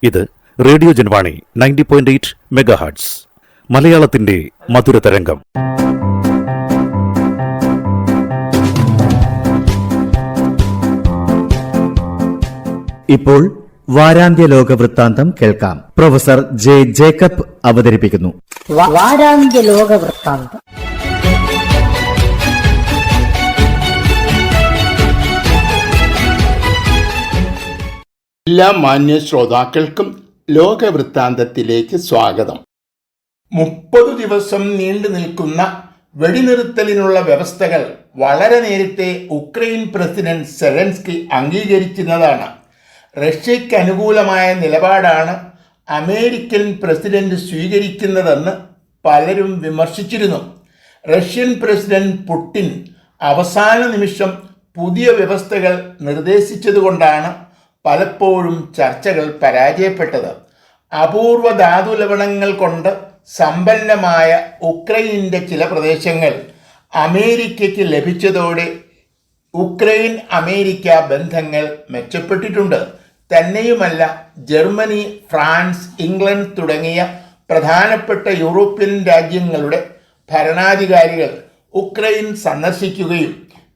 ഇത് radio Janvani 90.8 megahertz മലയാളത്തിന്റെ മധുരതരംഗം. ഇപ്പോൾ വാരാന്ത്യ ലോക വൃത്താന്തം കേൾക്കാം. പ്രൊഫസർ ജെ ജേക്കബ് അവതരിപ്പിക്കുന്നു. വാരാന്ത്യ ലോക വൃത്താന്തം. എല്ലാ മാന്യ ശ്രോതാക്കൾക്കും ലോകവൃത്താന്തത്തിലേക്ക് സ്വാഗതം. 30 ദിവസം നീണ്ടു നിൽക്കുന്ന വെടിനിർത്തലിനുള്ള വ്യവസ്ഥകൾ വളരെ നേരത്തെ ഉക്രൈൻ പ്രസിഡന്റ് സെലൻസ്കി അംഗീകരിച്ചിരുന്നതാണ്. റഷ്യയ്ക്ക് അനുകൂലമായ നിലപാടാണ് അമേരിക്കൻ പ്രസിഡന്റ് സ്വീകരിക്കുന്നതെന്ന് പലരും വിമർശിച്ചിരുന്നു. റഷ്യൻ പ്രസിഡന്റ് പുടിൻ അവസാന നിമിഷം പുതിയ വ്യവസ്ഥകൾ നിർദ്ദേശിച്ചതുകൊണ്ടാണ് പലപ്പോഴും ചർച്ചകൾ പരാജയപ്പെട്ടത്. അപൂർവ ധാതുലവണങ്ങൾ കൊണ്ട് സമ്പന്നമായ ഉക്രൈനിൻ്റെ ചില പ്രദേശങ്ങൾ അമേരിക്കയ്ക്ക് ലഭിച്ചതോടെ ഉക്രൈൻ അമേരിക്ക ബന്ധങ്ങൾ മെച്ചപ്പെട്ടിട്ടുണ്ട്. തന്നെയുമല്ല, ജർമ്മനി, ഫ്രാൻസ്, ഇംഗ്ലണ്ട് തുടങ്ങിയ പ്രധാനപ്പെട്ട യൂറോപ്യൻ രാജ്യങ്ങളുടെ ഭരണാധികാരികൾ ഉക്രൈൻ സന്ദർശിക്കുകയും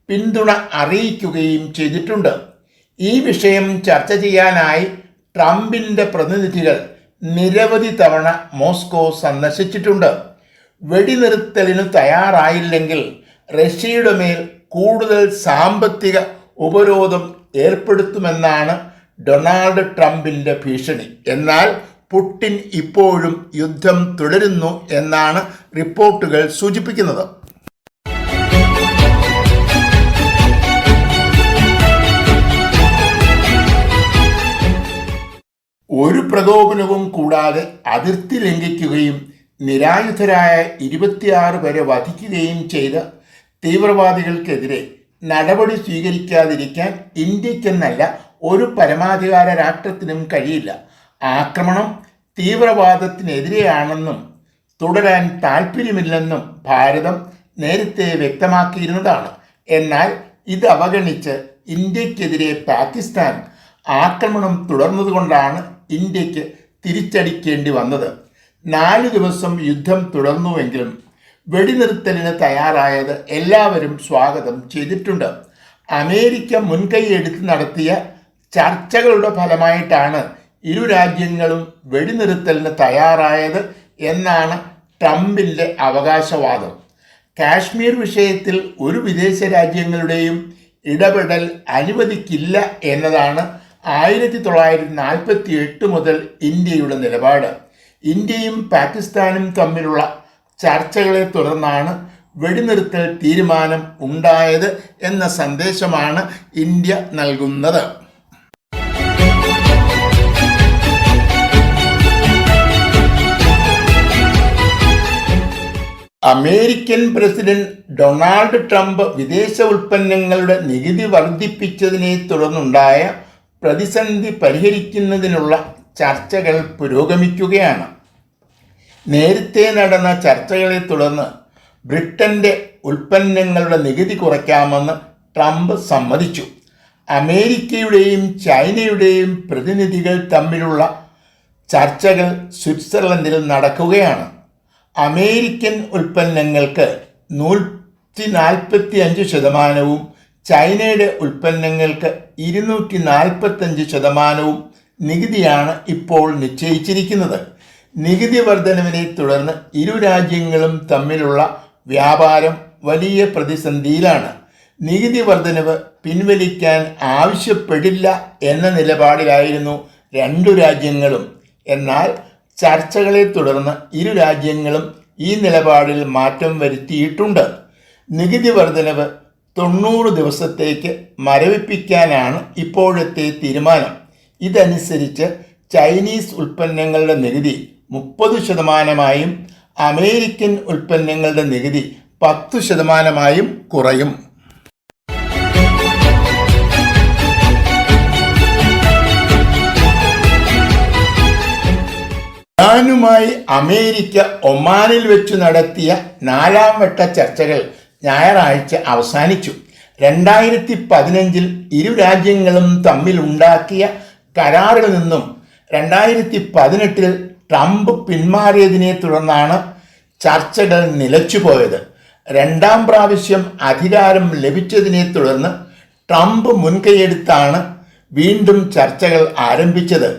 പിന്തുണ അറിയിക്കുകയും ചെയ്തിട്ടുണ്ട്. ഈ വിഷയം ചർച്ച ചെയ്യാനായി ട്രംപിൻ്റെ പ്രതിനിധികൾ നിരവധി തവണ മോസ്കോ സന്ദർശിച്ചിട്ടുണ്ട്. വെടിനിർത്തലിന് തയ്യാറായില്ലെങ്കിൽ റഷ്യയുടെ മേൽ കൂടുതൽ സാമ്പത്തിക ഉപരോധം ഏർപ്പെടുത്തുമെന്നാണ് ഡൊണാൾഡ് ട്രംപിൻ്റെ ഭീഷണി. എന്നാൽ പുടിൻ ഇപ്പോഴും യുദ്ധം തുടരുന്നു എന്നാണ് റിപ്പോർട്ടുകൾ സൂചിപ്പിക്കുന്നത്. ഒരു പ്രകോപനവും കൂടാതെ അതിർത്തി ലംഘിക്കുകയും നിരായുധരായ 26 പേരെ വധിക്കുകയും ചെയ്ത തീവ്രവാദികൾക്കെതിരെ നടപടി സ്വീകരിക്കാതിരിക്കാൻ ഇന്ത്യക്കെന്നല്ല ഒരു പരമാധികാര രാഷ്ട്രത്തിനും കഴിയില്ല. ആക്രമണം തീവ്രവാദത്തിനെതിരെയാണെന്നും തുടരാൻ താൽപ്പര്യമില്ലെന്നും ഭാരതം നേരത്തെ വ്യക്തമാക്കിയിരുന്നതാണ്. എന്നാൽ ഇത് അവഗണിച്ച് ഇന്ത്യക്കെതിരെ പാകിസ്ഥാൻ ആക്രമണം തുടർന്നതുകൊണ്ടാണ് ഇന്ത്യക്ക് തിരിച്ചടിക്കേണ്ടി വന്നത്. 4 ദിവസം യുദ്ധം തുടർന്നുവെങ്കിലും വെടിനിർത്തലിന് തയ്യാറായത് എല്ലാവരും സ്വാഗതം ചെയ്തിട്ടുണ്ട്. അമേരിക്ക മുൻകൈയെടുത്ത് നടത്തിയ ചർച്ചകളുടെ ഫലമായിട്ടാണ് ഇരു രാജ്യങ്ങളും വെടിനിർത്തലിന് തയ്യാറായത് എന്നാണ് ട്രംപിൻ്റെ അവകാശവാദം. കാശ്മീർ വിഷയത്തിൽ ഒരു വിദേശ രാജ്യങ്ങളുടെയും ഇടപെടൽ അനുവദിക്കില്ല എന്നതാണ് 1948 മുതൽ ഇന്ത്യയുടെ നിലപാട്. ഇന്ത്യയും പാകിസ്ഥാനും തമ്മിലുള്ള ചർച്ചകളെ തുടർന്നാണ് വെടിനിർത്തൽ തീരുമാനം ഉണ്ടായത് എന്ന സന്ദേശമാണ് ഇന്ത്യ നൽകുന്നത്. അമേരിക്കൻ പ്രസിഡന്റ് ഡൊണാൾഡ് ട്രംപ് വിദേശ ഉൽപ്പന്നങ്ങളുടെ നികുതി വർദ്ധിപ്പിച്ചതിനെ തുടർന്നുണ്ടായ പ്രതിസന്ധി പരിഹരിക്കുന്നതിനുള്ള ചർച്ചകൾ പുരോഗമിക്കുകയാണ്. നേരത്തെ നടന്ന ചർച്ചകളെ തുടർന്ന് ബ്രിട്ടൻ്റെ ഉൽപ്പന്നങ്ങളുടെ നികുതി കുറയ്ക്കാമെന്ന് ട്രംപ് സമ്മതിച്ചു. അമേരിക്കയുടെയും ചൈനയുടെയും പ്രതിനിധികൾ തമ്മിലുള്ള ചർച്ചകൾ സ്വിറ്റ്സർലൻഡിൽ നടക്കുകയാണ്. അമേരിക്കൻ ഉൽപ്പന്നങ്ങൾക്ക് 145%, ചൈനയുടെ ഉൽപ്പന്നങ്ങൾക്ക് 245% നികുതിയാണ് ഇപ്പോൾ നിശ്ചയിച്ചിരിക്കുന്നത്. നികുതി വർധനവിനെ തുടർന്ന് ഇരു രാജ്യങ്ങളും തമ്മിലുള്ള വ്യാപാരം വലിയ പ്രതിസന്ധിയിലാണ്. നികുതി വർധനവ് പിൻവലിക്കാൻ ആവശ്യപ്പെടില്ല എന്ന നിലപാടിലായിരുന്നു രണ്ടു രാജ്യങ്ങളും. എന്നാൽ ചർച്ചകളെ തുടർന്ന് ഇരു രാജ്യങ്ങളും ഈ നിലപാടിൽ മാറ്റം വരുത്തിയിട്ടുണ്ട്. നികുതി വർധനവ് 90 ദിവസത്തേക്ക് മരവിപ്പിക്കാനാണ് ഇപ്പോഴത്തെ തീരുമാനം. ഇതനുസരിച്ച് ചൈനീസ് ഉൽപ്പന്നങ്ങളുടെ നികുതി 30%, അമേരിക്കൻ ഉൽപ്പന്നങ്ങളുടെ നികുതി 10% കുറയും. ഇറാനുമായി അമേരിക്ക ഒമാനിൽ വെച്ച് നടത്തിയ 4ാം വട്ട ചർച്ചകൾ ഞായറാഴ്ച അവസാനിച്ചു. 2015 ഇരു രാജ്യങ്ങളും തമ്മിലുണ്ടാക്കിയ കരാറിൽ നിന്നും 2018 ട്രംപ് പിന്മാറിയതിനെ തുടർന്നാണ് ചർച്ചകൾ നിലച്ചുപോയത്. രണ്ടാം പ്രാവശ്യം അധികാരം ലഭിച്ചതിനെ തുടർന്ന് ട്രംപ് മുൻകൈയെടുത്താണ് വീണ്ടും ചർച്ചകൾ ആരംഭിച്ചത്.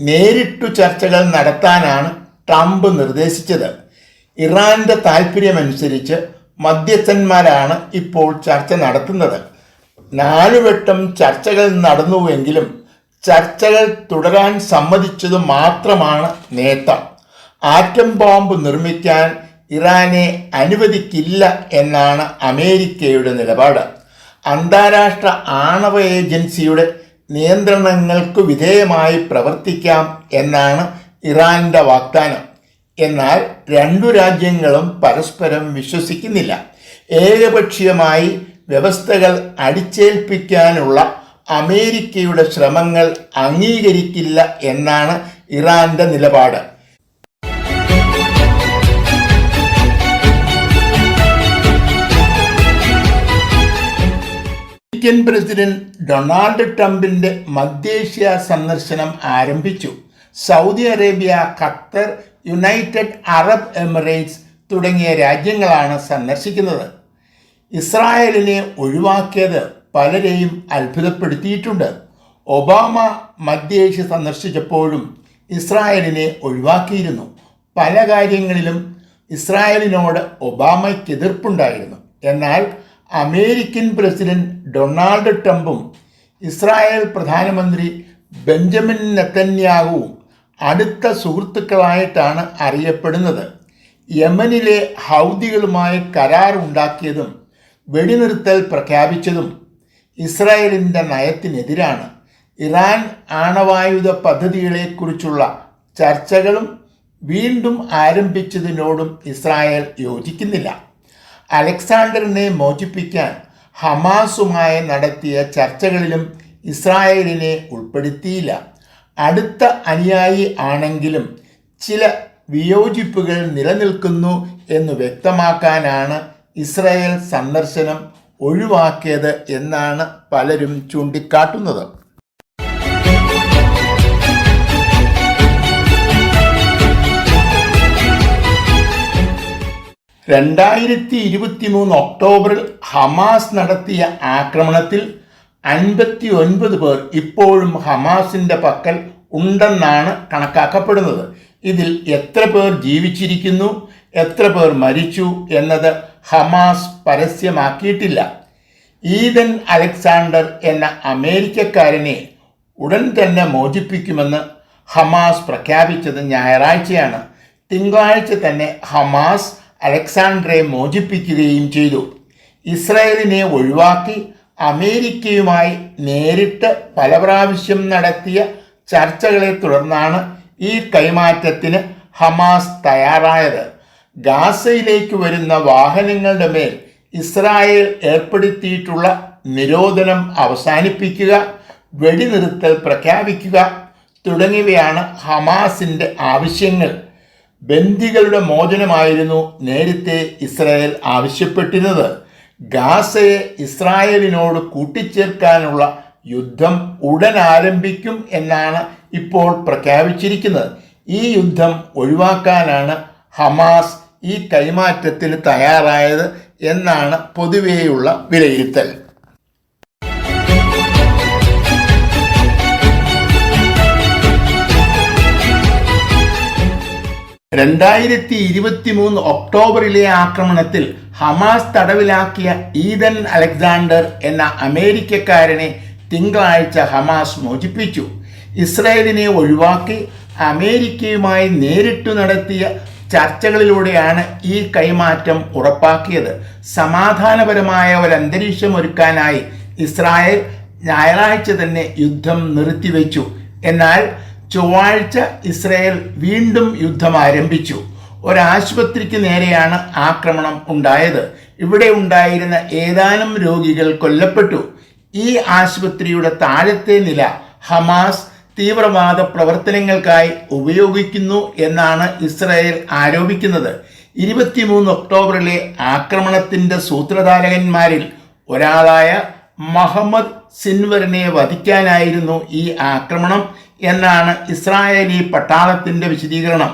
നേരിട്ടു ചർച്ചകൾ നടത്താനാണ് ട്രംപ് നിർദ്ദേശിച്ചത്. ഇറാന്റെ താൽപ്പര്യമനുസരിച്ച് മധ്യസ്ഥന്മാരാണ് ഇപ്പോൾ ചർച്ച നടത്തുന്നത്. 4 വട്ടം ചർച്ചകൾ നടന്നുവെങ്കിലും ചർച്ചകൾ തുടരാൻ സമ്മതിച്ചത് മാത്രമാണ് നേട്ടം. ആറ്റം ബോംബ് നിർമ്മിക്കാൻ ഇറാനെ അനുവദിക്കില്ല എന്നാണ് അമേരിക്കയുടെ നിലപാട്. അന്താരാഷ്ട്ര ആണവ ഏജൻസിയുടെ നിയന്ത്രണങ്ങൾക്ക് വിധേയമായി പ്രവർത്തിക്കാം എന്നാണ് ഇറാന്റെ വാഗ്ദാനം. എന്നാൽ രണ്ടു രാജ്യങ്ങളും പരസ്പരം വിശ്വസിക്കുന്നില്ല. ഏകപക്ഷീയമായി വ്യവസ്ഥകൾ അടിച്ചേൽപ്പിക്കാനുള്ള അമേരിക്കയുടെ ശ്രമങ്ങൾ അംഗീകരിക്കില്ല എന്നാണ് ഇറാന്റെ നിലപാട്. അമേരിക്കൻ പ്രസിഡന്റ് ഡൊണാൾഡ് ട്രംപിന്റെ മധ്യേഷ്യ സന്ദർശനം ആരംഭിച്ചു. Saudi Arabia, Qatar, United Arab Emirates തുടങ്ങിയ രാജ്യങ്ങളാണ് സന്ദർശിക്കുന്നത്. ഇസ്രായേലിനെ ഒഴിവാക്കിയത് പലരെയും അത്ഭുതപ്പെടുത്തിയിട്ടുണ്ട്. ഒബാമ മധ്യേഷ്യ സന്ദർശിച്ചപ്പോഴും ഇസ്രായേലിനെ ഒഴിവാക്കിയിരുന്നു. പല കാര്യങ്ങളിലും ഇസ്രായേലിനോട് ഒബാമയ്ക്ക് എതിർപ്പുണ്ടായിരുന്നു. എന്നാൽ അമേരിക്കൻ പ്രസിഡന്റ് ഡൊണാൾഡ് ട്രംപും ഇസ്രായേൽ പ്രധാനമന്ത്രി ബെഞ്ചമിൻ നെതന്യാഹുവും അടുത്ത സുഹൃത്തുക്കളായിട്ടാണ് അറിയപ്പെടുന്നത്. യമനിലെ ഹൗദികളുമായി കരാർ ഉണ്ടാക്കിയതും വെടിനിർത്തൽ പ്രഖ്യാപിച്ചതും ഇസ്രായേലിൻ്റെ നയത്തിനെതിരാണ്. ഇറാൻ ആണവായുധ പദ്ധതികളെക്കുറിച്ചുള്ള ചർച്ചകളും വീണ്ടും ആരംഭിച്ചതിനോടും ഇസ്രായേൽ യോജിക്കുന്നില്ല. അലക്സാണ്ടറിനെ മോചിപ്പിക്കാൻ ഹമാസുമായി നടത്തിയ ചർച്ചകളിലും ഇസ്രായേലിനെ ഉൾപ്പെടുത്തിയില്ല. അടുത്ത അനുയായി ആണെങ്കിലും ചില വിയോജിപ്പുകൾ നിലനിൽക്കുന്നു എന്ന് വ്യക്തമാക്കാനാണ് ഇസ്രായേൽ സന്ദർശനം ഒഴിവാക്കിയത് എന്നാണ് പലരും ചൂണ്ടിക്കാട്ടുന്നത്. ഒക്ടോബറിൽ ഹമാസ് നടത്തിയ ആക്രമണത്തിൽ 59 പേർ ഇപ്പോഴും ഹമാസിന്റെ പക്കൽ ഉണ്ടെന്നാണ് കണക്കാക്കപ്പെടുന്നത്. ഇതിൽ എത്ര പേർ ജീവിച്ചിരിക്കുന്നു, എത്ര പേർ മരിച്ചു എന്നത് ഹമാസ് പരസ്യമാക്കിയിട്ടില്ല. ഈദൻ അലക്സാണ്ടർ എന്ന അമേരിക്കക്കാരനെ ഉടൻ തന്നെ മോചിപ്പിക്കുമെന്ന് ഹമാസ് പ്രഖ്യാപിച്ചത് ഞായറാഴ്ചയാണ്. തിങ്കളാഴ്ച തന്നെ ഹമാസ് അലക്സാണ്ടറെ മോചിപ്പിക്കുകയും ചെയ്തു. ഇസ്രായേലിനെ ഒഴിവാക്കി അമേരിക്കയുമായി നേരിട്ട് പല പ്രാവശ്യം നടത്തിയ ചർച്ചകളെ തുടർന്നാണ് ഈ കൈമാറ്റത്തിന് ഹമാസ് തയ്യാറായത്. ഗാസയിലേക്ക് വരുന്ന വാഹനങ്ങളുടെ മേൽ ഇസ്രായേൽ ഏർപ്പെടുത്തിയിട്ടുള്ള നിരോധനം അവസാനിപ്പിക്കുക, വെടിനിർത്തൽ പ്രഖ്യാപിക്കുക തുടങ്ങിയവയാണ് ഹമാസിൻ്റെ ആവശ്യങ്ങൾ. ബന്ദികളുടെ മോചനമായിരുന്നു നേരത്തെ ഇസ്രായേൽ ആവശ്യപ്പെട്ടിരുന്നത്. ഗാസയെ ഇസ്രായേലിനോട് കൂട്ടിച്ചേർക്കാനുള്ള യുദ്ധം ഉടൻ ആരംഭിക്കും എന്നാണ് ഇപ്പോൾ പ്രഖ്യാപിച്ചിരിക്കുന്നത്. ഈ യുദ്ധം ഒഴിവാക്കാനാണ് ഹമാസ് ഈ കൈമാറ്റത്തിന് തയ്യാറായത് എന്നാണ് പൊതുവെയുള്ള വിലയിരുത്തൽ. ഒക്ടോബറിലെ ആക്രമണത്തിൽ ഹമാസ് തടവിലാക്കിയ ഈദൻ അലക്സാണ്ടർ എന്ന അമേരിക്കക്കാരനെ തിങ്കളാഴ്ച ഹമാസ് മോചിപ്പിച്ചു. ഇസ്രായേലിനെ ഒഴിവാക്കി അമേരിക്കയുമായി നേരിട്ടു നടത്തിയ ചർച്ചകളിലൂടെയാണ് ഈ കൈമാറ്റം ഉറപ്പാക്കിയത്. സമാധാനപരമായ ഒരു അന്തരീക്ഷം ഒരുക്കാനായി ഇസ്രായേൽ ഞായറാഴ്ച തന്നെ യുദ്ധം നിർത്തിവെച്ചു. എന്നാൽ ചൊവ്വാഴ്ച ഇസ്രായേൽ വീണ്ടും യുദ്ധം ആരംഭിച്ചു. ഒരാശുപത്രിക്ക് നേരെയാണ് ആക്രമണം ഉണ്ടായത്. ഇവിടെ ഉണ്ടായിരുന്ന ഏതാനും രോഗികൾ കൊല്ലപ്പെട്ടു. ഈ ആശുപത്രിയുടെ താഴത്തെ നില ഹമാസ് തീവ്രവാദ പ്രവർത്തനങ്ങൾക്കായി ഉപയോഗിക്കുന്നു എന്നാണ് ഇസ്രായേൽ ആരോപിക്കുന്നത്. 23 ഒക്ടോബറിലെ ആക്രമണത്തിൻ്റെ സൂത്രധാരകന്മാരിൽ ഒരാളായ മുഹമ്മദ് സിൻവറിനെ വധിക്കാനായിരുന്നു ഈ ആക്രമണം എന്നാണ് ഇസ്രായേലി പട്ടാളത്തിൻ്റെ വിശദീകരണം.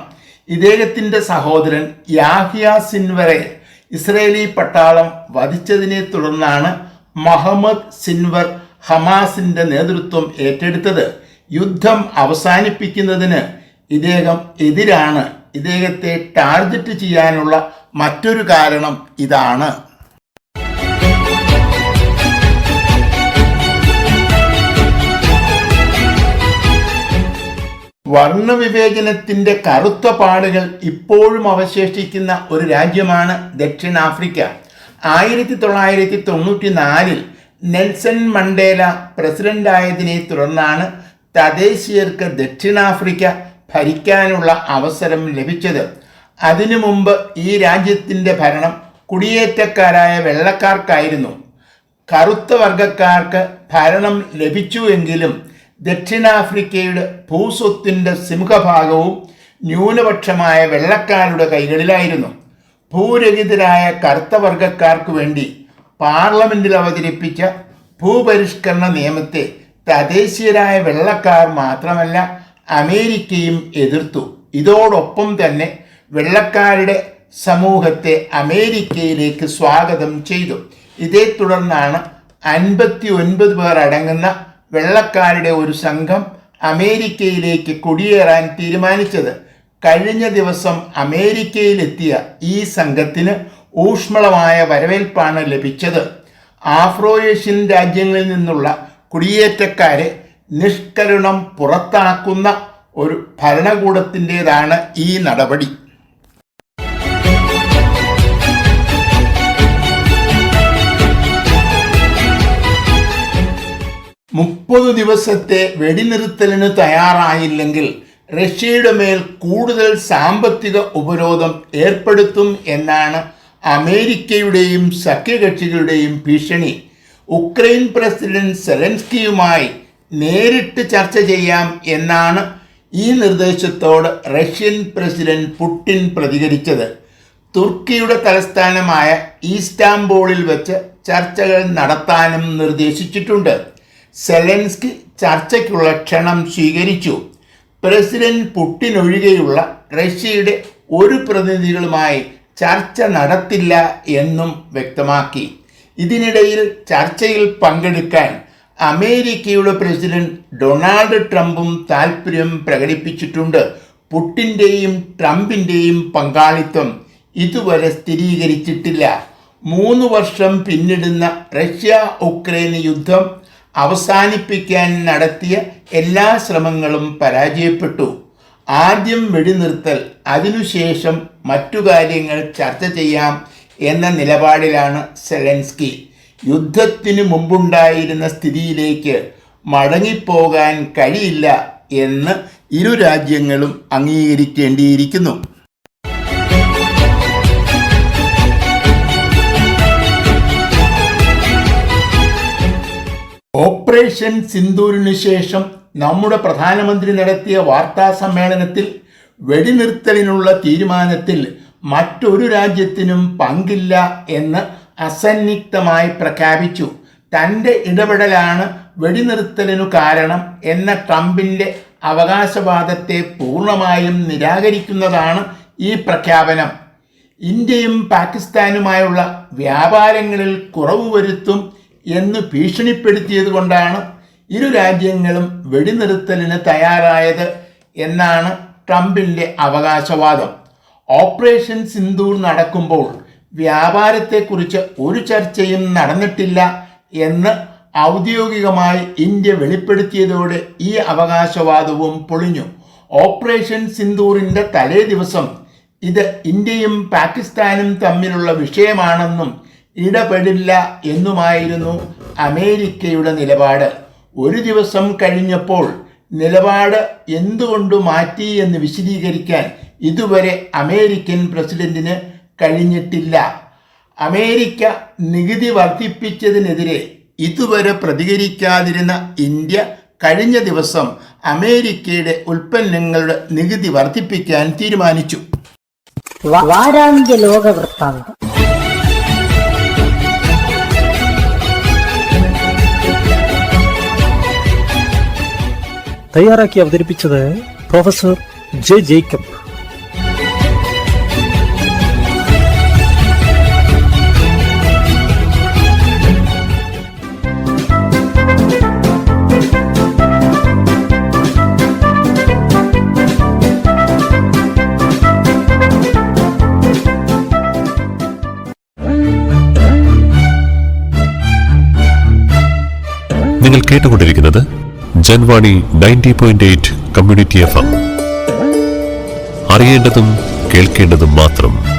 ഇദ്ദേഹത്തിൻ്റെ സഹോദരൻ യാഹിയ സിൻവറെ ഇസ്രായേലി പട്ടാളം വധിച്ചതിനെ തുടർന്നാണ് മുഹമ്മദ് സിൻവർ ഹമാസിൻ്റെ നേതൃത്വം ഏറ്റെടുത്തത്. യുദ്ധം അവസാനിപ്പിക്കുന്നതിന് ഇദ്ദേഹം എതിരാണ്. ഇദ്ദേഹത്തെ ടാർഗറ്റ് ചെയ്യാനുള്ള മറ്റൊരു കാരണം ഇതാണ്. വർണ്ണവിവേചനത്തിന്റെ കറുത്ത പാടുകൾ ഇപ്പോഴും അവശേഷിക്കുന്ന ഒരു രാജ്യമാണ് ദക്ഷിണാഫ്രിക്ക. 1994 നെൽസൺ മണ്ടേല പ്രസിഡന്റായതിനെ തുടർന്നാണ് തദ്ദേശീയർക്ക് ദക്ഷിണാഫ്രിക്ക ഭരിക്കാനുള്ള അവസരം ലഭിച്ചത്. അതിനു മുമ്പ് ഈ രാജ്യത്തിൻ്റെ ഭരണം കുടിയേറ്റക്കാരായ വെള്ളക്കാർക്കായിരുന്നു. കറുത്ത വർഗക്കാർക്ക് ഭരണം ലഭിച്ചുവെങ്കിലും ദക്ഷിണാഫ്രിക്കയുടെ ഭൂസ്വത്തിൻ്റെ സിംഹഭാഗവും ന്യൂനപക്ഷമായ വെള്ളക്കാരുടെ കൈകളിലായിരുന്നു. ഭൂരഹിതരായ കറുത്ത വർഗക്കാർക്ക് വേണ്ടി പാർലമെന്റിൽ അവതരിപ്പിച്ച ഭൂപരിഷ്കരണ നിയമത്തെ തദ്ദേശീയരായ വെള്ളക്കാർ മാത്രമല്ല അമേരിക്കയും എതിർത്തു. ഇതോടൊപ്പം തന്നെ വെള്ളക്കാരുടെ സമൂഹത്തെ അമേരിക്കയിലേക്ക് സ്വാഗതം ചെയ്തു. ഇതേ തുടർന്നാണ് 59 പേർ അടങ്ങുന്ന വെള്ളക്കാരുടെ ഒരു സംഘം അമേരിക്കയിലേക്ക് കുടിയേറാൻ തീരുമാനിച്ചത്. കഴിഞ്ഞ ദിവസം അമേരിക്കയിലെത്തിയ ഈ സംഘത്തിന് ഊഷ്മളമായ വരവേൽപ്പാണ് ലഭിച്ചത്. ആഫ്രോ ഏഷ്യൻ രാജ്യങ്ങളിൽ നിന്നുള്ള കുടിയേറ്റക്കാരെ നിഷ്കരുണം പുറത്താക്കുന്ന ഒരു ഭരണകൂടത്തിൻ്റെതാണ് ഈ നടപടി. മുപ്പത് ദിവസത്തെ വെടിനിർത്തലിന് തയ്യാറായില്ലെങ്കിൽ റഷ്യയുടെ മേൽ കൂടുതൽ സാമ്പത്തിക ഉപരോധം ഏർപ്പെടുത്തും എന്നാണ് അമേരിക്കയുടെയും സഖ്യകക്ഷികളുടെയും ഭീഷണി. ഉക്രൈൻ പ്രസിഡന്റ് സെലൻസ്കിയുമായി നേരിട്ട് ചർച്ച ചെയ്യാം എന്നാണ് ഈ നിർദ്ദേശത്തോട് റഷ്യൻ പ്രസിഡന്റ് പുടിൻ പ്രതികരിച്ചത്. തുർക്കിയുടെ തലസ്ഥാനമായ ഈസ്താംബൂളിൽ വെച്ച് ചർച്ചകൾ നടത്താനും നിർദ്ദേശിച്ചിട്ടുണ്ട്. സെലൻസ്കി ചർച്ചയ്ക്കുള്ള ക്ഷണം സ്വീകരിച്ചു. പ്രസിഡന്റ് പുടിൻ ഒഴികെയുള്ള റഷ്യയുടെ ഒരു പ്രതിനിധികളുമായി ചർച്ച നടത്തില്ല എന്നും വ്യക്തമാക്കി. ഇതിനിടയിൽ ചർച്ചയിൽ പങ്കെടുക്കാൻ അമേരിക്കയുടെ പ്രസിഡന്റ് ഡൊണാൾഡ് ട്രംപും താൽപ്പര്യം പ്രകടിപ്പിച്ചിട്ടുണ്ട്. പുടിൻ്റെയും ട്രംപിൻ്റെയും പങ്കാളിത്തം ഇതുവരെ സ്ഥിരീകരിച്ചിട്ടില്ല. 3 വർഷം പിന്നിടുന്ന റഷ്യ ഉക്രൈൻ യുദ്ധം അവസാനിപ്പിക്കാൻ നടത്തിയ എല്ലാ ശ്രമങ്ങളും പരാജയപ്പെട്ടു. ആദ്യം വെടിനിർത്തൽ, അതിനുശേഷം മറ്റു കാര്യങ്ങൾ ചർച്ച ചെയ്യാം എന്ന നിലപാടിലാണ് സെലൻസ്കി. യുദ്ധത്തിനു മുമ്പുണ്ടായിരുന്ന സ്ഥിതിയിലേക്ക് മടങ്ങിപ്പോകാൻ കഴിയില്ല എന്ന് ഇരു രാജ്യങ്ങളും അംഗീകരിക്കേണ്ടിയിരിക്കുന്നു. ഓപ്പറേഷൻ സിന്ദൂരിനു ശേഷം നമ്മുടെ പ്രധാനമന്ത്രി നടത്തിയ വാർത്താ സമ്മേളനത്തിൽ വെടിനിർത്തലിനുള്ള തീരുമാനത്തിൽ മറ്റൊരു രാജ്യത്തിനും പങ്കില്ല എന്ന് അസന്നിഗ്ധമായി പ്രഖ്യാപിച്ചു. തൻ്റെ ഇടപെടലാണ് വെടിനിർത്തലിനു കാരണം എന്ന ട്രംപിൻ്റെ അവകാശവാദത്തെ പൂർണ്ണമായും നിരാകരിക്കുന്നതാണ് ഈ പ്രഖ്യാപനം. ഇന്ത്യയും പാകിസ്ഥാനുമായുള്ള വ്യാപാരങ്ങളിൽ കുറവ് വരുത്തും എന്ന് ഭീഷണിപ്പെടുത്തിയത് കൊണ്ടാണ് ഇരു രാജ്യങ്ങളും വെടിനിർത്തലിന് തയ്യാറായത് എന്നാണ് ട്രംപിൻ്റെ അവകാശവാദം. ഓപ്പറേഷൻ സിന്ദൂർ നടക്കുമ്പോൾ വ്യാപാരത്തെക്കുറിച്ച് ഒരു ചർച്ചയും നടന്നിട്ടില്ല എന്ന് ഔദ്യോഗികമായി ഇന്ത്യ വെളിപ്പെടുത്തിയതോടെ ഈ അവകാശവാദവും പൊളിഞ്ഞു. ഓപ്പറേഷൻ സിന്ദൂറിൻ്റെ തലേ ദിവസം ഇത് ഇന്ത്യയും പാകിസ്ഥാനും തമ്മിലുള്ള വിഷയമാണെന്നും ഇടപെടില്ല എന്നുമായിരുന്നു അമേരിക്കയുടെ നിലപാട്. ഒരു ദിവസം കഴിഞ്ഞപ്പോൾ നിലപാട് എന്തുകൊണ്ട് മാറ്റി എന്ന് വിശദീകരിക്കാൻ ഇതുവരെ അമേരിക്കൻ പ്രസിഡന്റിന് കഴിഞ്ഞിട്ടില്ല. അമേരിക്ക നികുതി വർദ്ധിപ്പിച്ചതിനെതിരെ ഇതുവരെ പ്രതികരിക്കാതിരുന്ന ഇന്ത്യ കഴിഞ്ഞ ദിവസം അമേരിക്കയുടെ ഉൽപ്പന്നങ്ങളുടെ നികുതി വർദ്ധിപ്പിക്കാൻ തീരുമാനിച്ചു. വാരാന്ത്യ ലോക വൃത്താന്തം. തയ്യാറാക്കി അവതരിപ്പിച്ചത് പ്രൊഫസർ ജെ ജേക്കബ്. നിങ്ങൾ കേട്ടുകൊണ്ടിരിക്കുന്നത് ജൻവാണി 90.8 കമ്മ്യൂണിറ്റി FM. അറിയേണ്ടതും കേൾക്കേണ്ടതും മാത്രം.